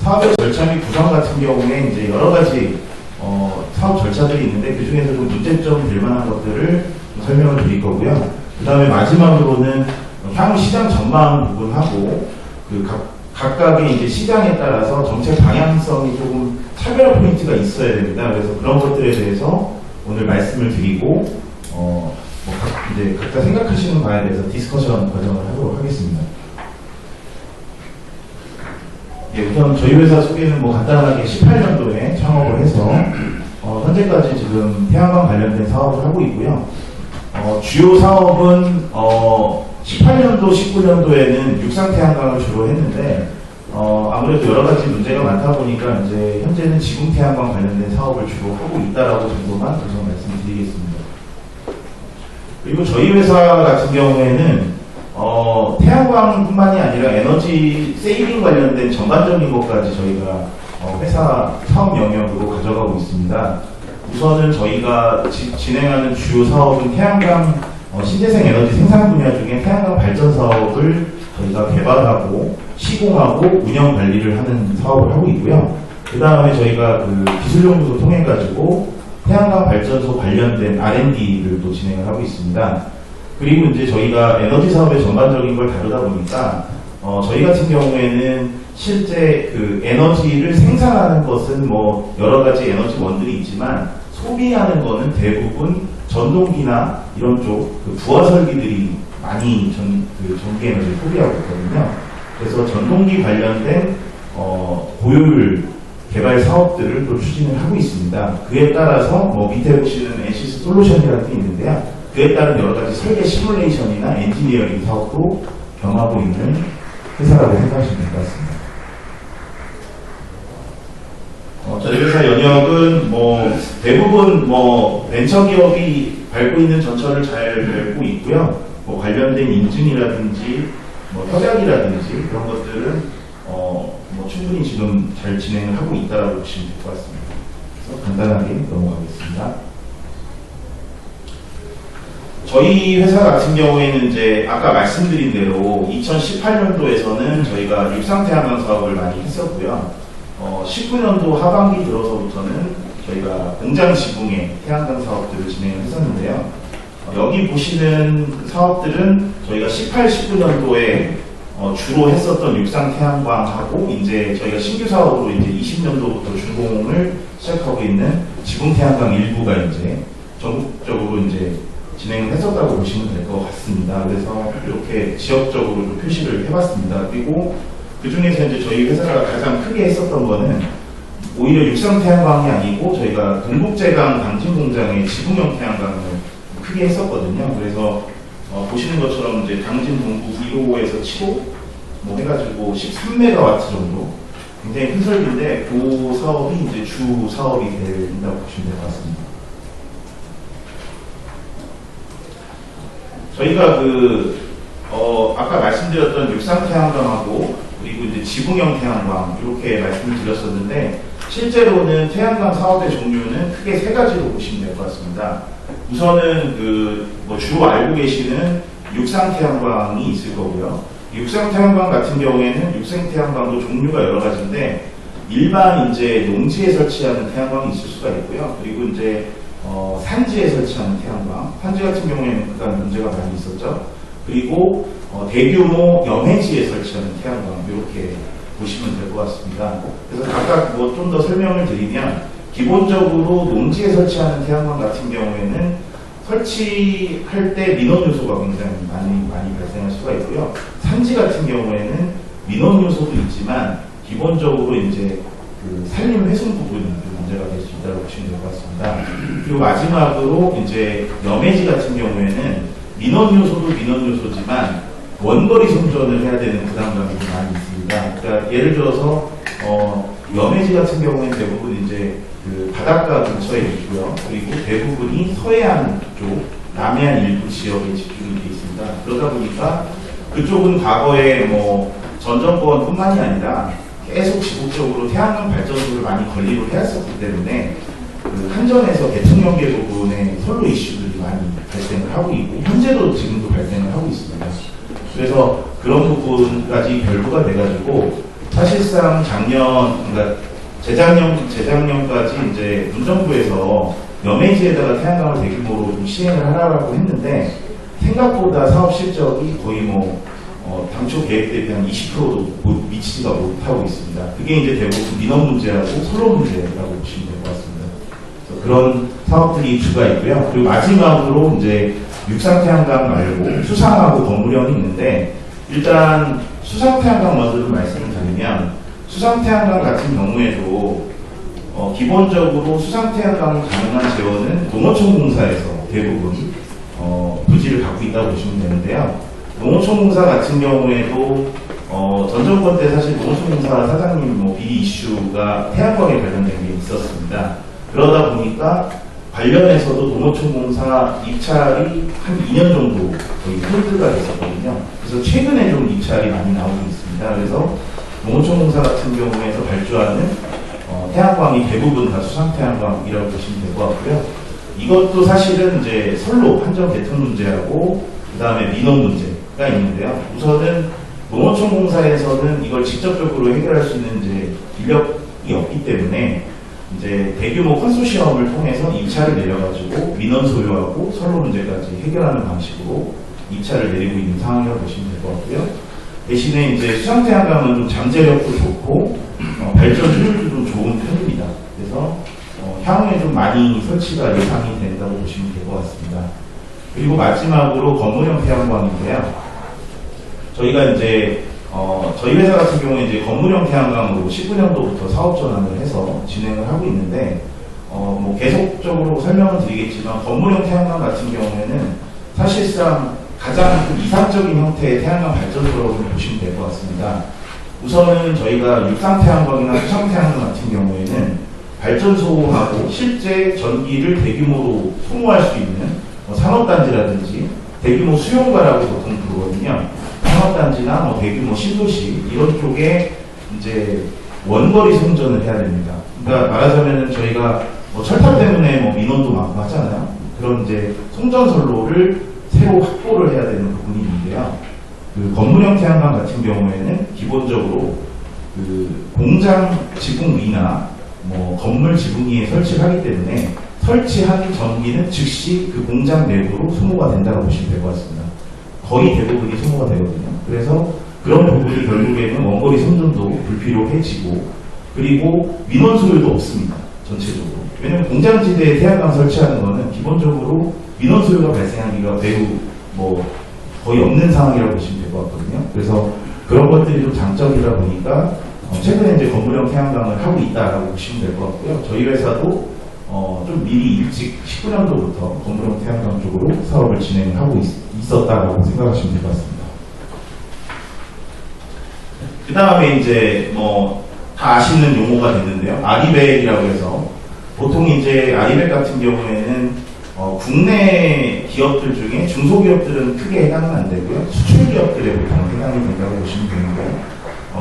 사업의 절차 및 구성 같은 경우에 이제 여러 가지 사업 절차들이 있는데 그 중에서 좀 문제점 될 만한 것들을 좀 설명을 드릴 거고요. 그 다음에 마지막으로는 향후 시장 전망 부분하고 그 각각의 이제 시장에 따라서 정책 방향성이 조금 차별 포인트가 있어야 됩니다. 그래서 그런 것들에 대해서 오늘 말씀을 드리고 이제 각자 생각하시는 바에 대해서 디스커션 과정을 하도록 하겠습니다. 예, 우선 저희 회사 소개는 간단하게 18년도에 창업을 해서 현재까지 지금 태양광 관련된 사업을 하고 있고요. 주요 사업은 18년도, 19년도에는 육상 태양광을 주로 했는데 아무래도 여러 가지 문제가 많다 보니까 이제 현재는 지붕 태양광 관련된 사업을 주로 하고 있다라고 정도만 우선 말씀드리겠습니다. 그리고 저희 회사 같은 경우에는 태양광뿐만이 아니라 에너지 세이빙 관련된 전반적인 것까지 저희가 회사 사업 영역으로 가져가고 있습니다. 우선은 저희가 진행하는 주요 사업은 태양광 신재생 에너지 생산 분야 중에 태양광 발전 사업을 저희가 개발하고 시공하고 운영 관리를 하는 사업을 하고 있고요. 그 다음에 저희가 그 기술연구소 통해 가지고 태양광 발전소 관련된 R&D를 또 진행을 하고 있습니다. 그리고 이제 저희가 에너지 사업의 전반적인 걸 다루다 보니까 저희 같은 경우에는 실제 그 에너지를 생산하는 것은 여러 가지 에너지원들이 있지만 소비하는 거는 대부분 전동기나 이런 쪽 그 부하 설비들이 많이 전기 에너지를 소비하고 있거든요. 그래서 전동기 관련된 고효율 개발 사업들을 또 추진을 하고 있습니다. 그에 따라서 밑에 보시는 NCS 솔루션이라는 게 있는데요. 그에 따른 여러 가지 설계 시뮬레이션이나 엔지니어링 사업도 경하고 있는 회사라고 생각하시면 될 것 같습니다. 저희 회사 연역은 대부분 벤처기업이 밟고 있는 전철을 잘 밟고 있고요. 관련된 인증이라든지 협약이라든지 그런 것들은 충분히 지금 잘 진행을 하고 있다라고 보시면 될 것 같습니다. 그래서 간단하게 넘어가겠습니다. 저희 회사 같은 경우에는 이제 아까 말씀드린 대로 2018년도에서는 저희가 육상태양광 사업을 많이 했었고요. 19년도 하반기 들어서부터는 저희가 공장 지붕의 태양광 사업들을 진행을 했었는데요. 여기 보시는 사업들은 저희가 18, 19년도에 주로 했었던 육상 태양광하고 이제 저희가 신규 사업으로 이제 20년도부터 준공을 시작하고 있는 지붕 태양광 일부가 이제 전국적으로 이제 진행을 했었다고 보시면 될 것 같습니다. 그래서 이렇게 지역적으로 좀 표시를 해봤습니다. 그리고 그 중에서 이제 저희 회사가 가장 크게 했었던 거는 오히려 육상 태양광이 아니고 저희가 동북제강 강진 공장의 지붕형 태양광을 크게 했었거든요. 그래서 보시는 것처럼 이제 강진 동북 1호에서 7호 해가지고 13메가와트 정도 굉장히 큰 설비인데 그 사업이 이제 주 사업이 된다고 보시면 될 것 같습니다. 저희가 아까 말씀드렸던 육상 태양광하고 그리고 이제 지붕형 태양광 이렇게 말씀을 드렸었는데 실제로는 태양광 사업의 종류는 크게 세 가지로 보시면 될 것 같습니다. 우선은 주로 알고 계시는 육상 태양광이 있을 거고요. 육상 태양광 같은 경우에는 육상 태양광도 종류가 여러 가지인데 일반 이제 농지에 설치하는 태양광이 있을 수가 있고요. 그리고 이제 산지에 설치하는 태양광, 산지 같은 경우에는 그간 문제가 많이 있었죠. 그리고 대규모 염해지에 설치하는 태양광 이렇게 보시면 될 것 같습니다. 그래서 각각 좀 더 설명을 드리면 기본적으로 농지에 설치하는 태양광 같은 경우에는 설치할 때 민원 요소가 굉장히 많이 발생할 수가 있고요. 산지 같은 경우에는 민원 요소도 있지만 기본적으로 이제 산림 훼손 부분이 문제가 될 수 있다고 보시면 될 것 같습니다. 그리고 마지막으로 이제 염해지 같은 경우에는 민원 요소지만 원거리 송전을 해야 되는 부담감이 많이 있습니다. 그러니까 예를 들어서 염해지 같은 경우에는 대부분 이제 바닷가 근처에 있고요. 그리고 대부분이 서해안 쪽, 남해안 일부 지역에 집중이 되어 있습니다. 그러다 보니까 그쪽은 과거에 전 정권뿐만이 아니라 계속 지속적으로 태양광 발전소를 많이 건립을 해왔었기 때문에 한전에서 대통령계 부분에 선로 이슈들이 많이 발생을 하고 있고 현재도 지금도 발생을 하고 있습니다. 그래서 그런 부분까지 결부가 돼가지고 사실상 그러니까 재작년까지 이제 문정부에서 연해지에다가 태양광을 대규모로 좀 시행을 하라고 했는데 생각보다 사업 실적이 거의 당초 계획 대비 한 20%도 미치지가 못하고 있습니다. 그게 이제 대부분 민원 문제하고 선로 문제라고 보시면 될 것 같습니다. 그래서 그런 사업들이 주가 있고요. 그리고 마지막으로 이제 육상 태양광 말고 수상하고 건물형이 있는데, 일단 수상 태양광 먼저 좀 말씀을 드리면, 수상 태양광 같은 경우에도 기본적으로 수상 태양광 가능한 재원은 농어촌공사에서 대부분 부지를 갖고 있다고 보시면 되는데요. 농어촌공사 같은 경우에도 전 정권 때 사실 농어촌공사 사장님 비리 이슈가 태양광에 관련된 게 있었습니다. 그러다 보니까 관련해서도 농어촌공사 입찰이 한 2년 정도 거의 홀드가 됐었거든요. 그래서 최근에 좀 입찰이 많이 나오고 있습니다. 그래서 농어촌공사 같은 경우에서 발주하는 태양광이 대부분 다 수상 태양광이라고 보시면 될 것 같고요. 이것도 사실은 이제 선로 한정 개통 문제하고 그 다음에 민원 문제가 있는데요. 우선은 농어촌공사에서는 이걸 직접적으로 해결할 수 있는 이제 인력이 없기 때문에 이제 대규모 컨소시엄을 통해서 입찰을 내려가지고 민원 소요하고 선로 문제까지 해결하는 방식으로 입찰을 내리고 있는 상황이라고 보시면 될 것 같고요. 대신에 이제 수상태양광은 좀 잠재력도 좋고 발전 효율도 좀 좋은 편입니다. 그래서 향후에 좀 많이 설치가 예상이 된다고 보시면 될 것 같습니다. 그리고 마지막으로 건물형 태양광인데요. 저희가 이제 저희 회사 같은 경우에 이제 건물형 태양광으로 19년도부터 사업 전환을 해서 진행을 하고 있는데, 계속적으로 설명을 드리겠지만 건물형 태양광 같은 경우에는 사실상 가장 이상적인 형태의 태양광 발전소라고 좀 보시면 될 것 같습니다. 우선은 저희가 육상 태양광이나 수상 태양광 같은 경우에는 발전소하고 실제 전기를 대규모로 소모할 수 있는 산업단지라든지 대규모 수용가라고 보통 부르거든요. 산업단지나 대규모 신도시 이런 쪽에 이제 원거리 송전을 해야 됩니다. 그러니까 말하자면은 저희가 철탑 때문에 민원도 많고 하잖아요. 그런 이제 송전선로를 새로 확보를 해야 되는 부분이 있는데요. 그 건물형 태양광 같은 경우에는 기본적으로 그 공장 지붕 위나 건물 지붕 위에 설치를 하기 때문에 설치한 전기는 즉시 그 공장 내부로 소모가 된다고 보시면 될 것 같습니다. 거의 대부분이 소모가 되거든요. 그래서 그런 부분이 결국에는 원거리 송전도 불필요해지고, 그리고 민원 소요도 없습니다. 전체적으로. 왜냐하면 공장지대에 태양광 설치하는 거는 기본적으로 민원 소요가 발생하기가 매우 거의 없는 상황이라고 보시면 될 것 같거든요. 그래서 그런 것들이 좀 장점이다 보니까 최근에 이제 건물형 태양광을 하고 있다라고 보시면 될 것 같고요. 저희 회사도 좀 미리 일찍 19년도부터 건물형 태양광 쪽으로 사업을 진행하고 있었다라고 생각하시면 될 것 같습니다. 그 다음에 이제 다 아시는 용어가 됐는데요. 아리백이라고 해서 보통 이제 아리백 같은 경우에는 국내 기업들 중에 중소기업들은 크게 해당은 안 되고요. 수출 기업들에 보통 해당이 된다고 보시면 되는데,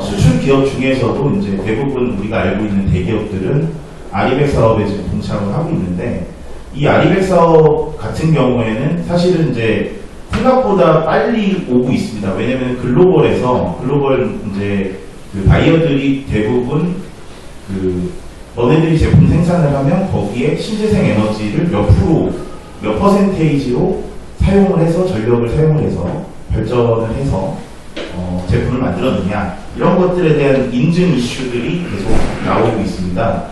수출 기업 중에서도 이제 대부분 우리가 알고 있는 대기업들은 아리백 사업에 지금 동참을 하고 있는데, 이 아리백 사업 같은 경우에는 사실은 이제 생각보다 빨리 오고 있습니다. 왜냐면 글로벌 이제 그 바이어들이 대부분 너네들이 제품 생산을 하면 거기에 신재생 에너지를 몇 퍼센테이지로 사용을 해서 전력을 사용을 해서 발전을 해서 제품을 만들었느냐, 이런 것들에 대한 인증 이슈들이 계속 나오고 있습니다.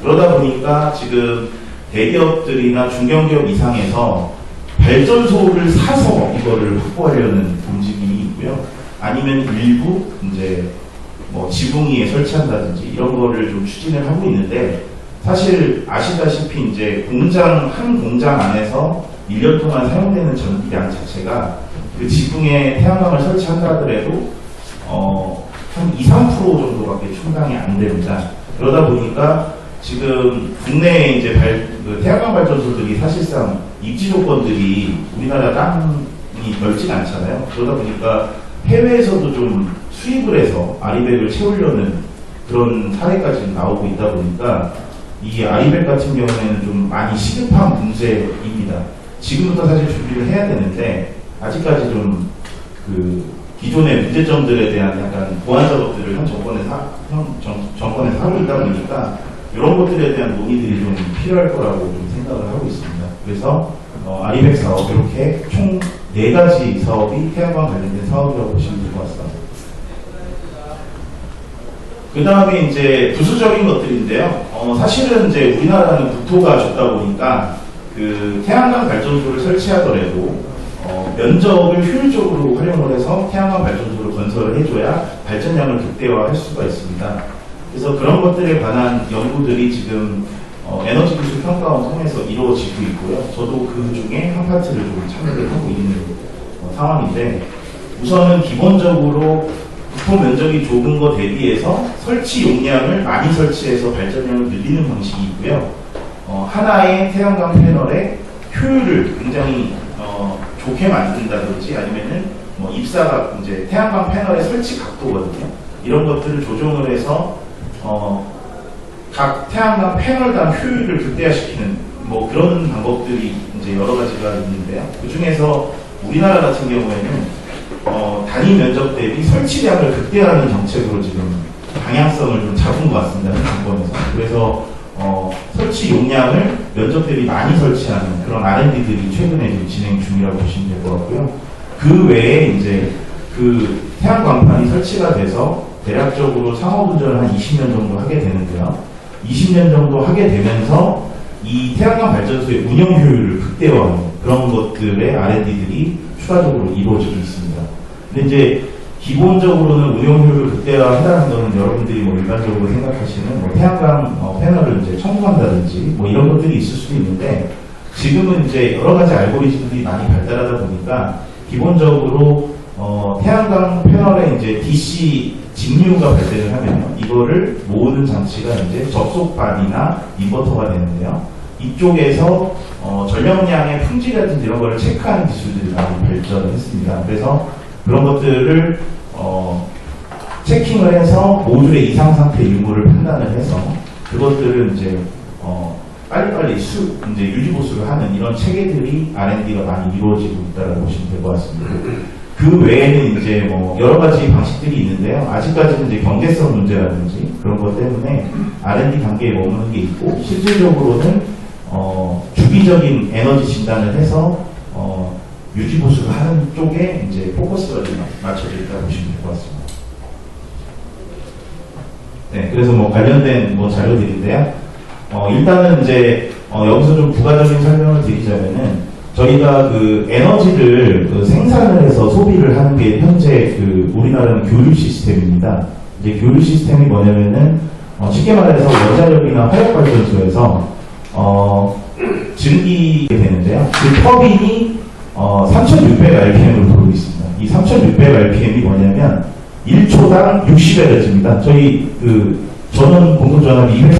그러다 보니까 지금 대기업들이나 중견기업 이상에서 발전소를 사서 이거를 확보하려는 움직임이 있고요. 아니면 일부 이제 지붕 위에 설치한다든지 이런 거를 좀 추진을 하고 있는데, 사실 아시다시피 이제 한 공장 안에서 1년 동안 사용되는 전기량 자체가 그 지붕에 태양광을 설치한다 하더라도 한 2, 3% 정도밖에 충당이 안 됩니다. 그러다 보니까 지금 국내에 이제 태양광 발전소들이 사실상 입지 조건들이 우리나라 땅이 넓진 않잖아요. 그러다 보니까 해외에서도 좀 수입을 해서 아리백을 채우려는 그런 사례까지 나오고 있다 보니까 이 아리백 같은 경우에는 좀 많이 시급한 문제입니다. 지금부터 사실 준비를 해야 되는데 아직까지 좀 기존의 문제점들에 대한 약간 보완 작업들을 정권에서 하고 있다 보니까 이런 것들에 대한 논의들이 좀 필요할 거라고 좀 생각을 하고 있습니다. 그래서 아리백 사업 이렇게 총 4가지 사업이 태양광 관련된 사업이라고 보시면 될 것 같습니다. 그 다음에 이제 부수적인 것들인데요. 사실은 이제 우리나라는 국토가 좁다 보니까 그 태양광 발전소를 설치하더라도 면적을 효율적으로 활용을 해서 태양광 발전소를 건설을 해줘야 발전량을 극대화할 수가 있습니다. 그래서 그런 것들에 관한 연구들이 지금 에너지 기술 평가원 통해서 이루어지고 있고요. 저도 그 중에 한 파트를 좀 참여를 하고 있는 상황인데, 우선은 기본적으로 국토 면적이 좁은 것 대비해서 설치 용량을 많이 설치해서 발전량을 늘리는 방식이 있고요. 하나의 태양광 패널의 효율을 굉장히 좋게 만든다든지 아니면은 뭐 입사가 이제 태양광 패널의 설치 각도거든요. 이런 것들을 조정을 해서 각 태양광 패널당 효율을 극대화시키는 뭐 그런 방법들이 이제 여러 가지가 있는데요. 그 중에서 우리나라 같은 경우에는 단위 면적 대비 설치량을 극대화하는 정책으로 지금 방향성을 좀 잡은 것 같습니다. 정권에서. 그래서 설치 용량을 면적 대비 많이 설치하는 그런 R&D들이 최근에 좀 진행 중이라고 보시면 될 것 같고요. 그 외에 이제 그 태양광판이 설치가 돼서 대략적으로 상업운전을 한 20년 정도 하게 되는데요. 20년 정도 하게 되면서 이 태양광 발전소의 운영 효율을 극대화하는 그런 것들의 R&D들이 추가적으로 이루어지고 있습니다. 근데 이제 기본적으로는 운영 효율을 극대화한다는 것은 여러분들이 뭐 일반적으로 생각하시는 뭐 태양광 패널을 이제 첨부한다든지 뭐 이런 것들이 있을 수도 있는데, 지금은 이제 여러 가지 알고리즘들이 많이 발달하다 보니까 기본적으로 태양광 패널에 이제 DC 직류가 발생을 하면요, 이거를 모으는 장치가 이제 접속반이나 인버터가 되는데요. 이쪽에서 전력량의 품질이라든지 이런 거를 체크하는 기술들이 많이 발전을 했습니다. 그래서 그런 것들을 체킹을 해서 모듈의 이상 상태 유무를 판단을 해서 그것들을 이제 빨리빨리 이제 유지 보수를 하는 이런 체계들이 R&D가 많이 이루어지고 있다고 보시면 될 것 같습니다. 그 외에는 이제 뭐 여러 가지 방식들이 있는데요. 아직까지는 이제 경제성 문제라든지 그런 것 때문에 R&D 단계에 머무는 게 있고, 실질적으로는 주기적인 에너지 진단을 해서 유지 보수를 하는 쪽에 이제 포커스가 좀 맞춰져 있다고 보시면 될 것 같습니다. 네, 그래서 뭐 관련된 뭐 자료들인데요. 일단은 이제 여기서 좀 부가적인 설명을 드리자면은, 저희가 그 에너지를 생산을 해서 소비를 하는 게 현재 그 우리나라는 교류 시스템입니다. 이제 교류 시스템이 뭐냐면은 쉽게 말해서 원자력이나 화력발전소에서 증기게 되는데요. 그 터빈이 3,600rpm으로 돌고 있습니다. 이 3,600rpm이 뭐냐면 1초당 60Hz입니다. 저희 그 전원 공급 전압이 200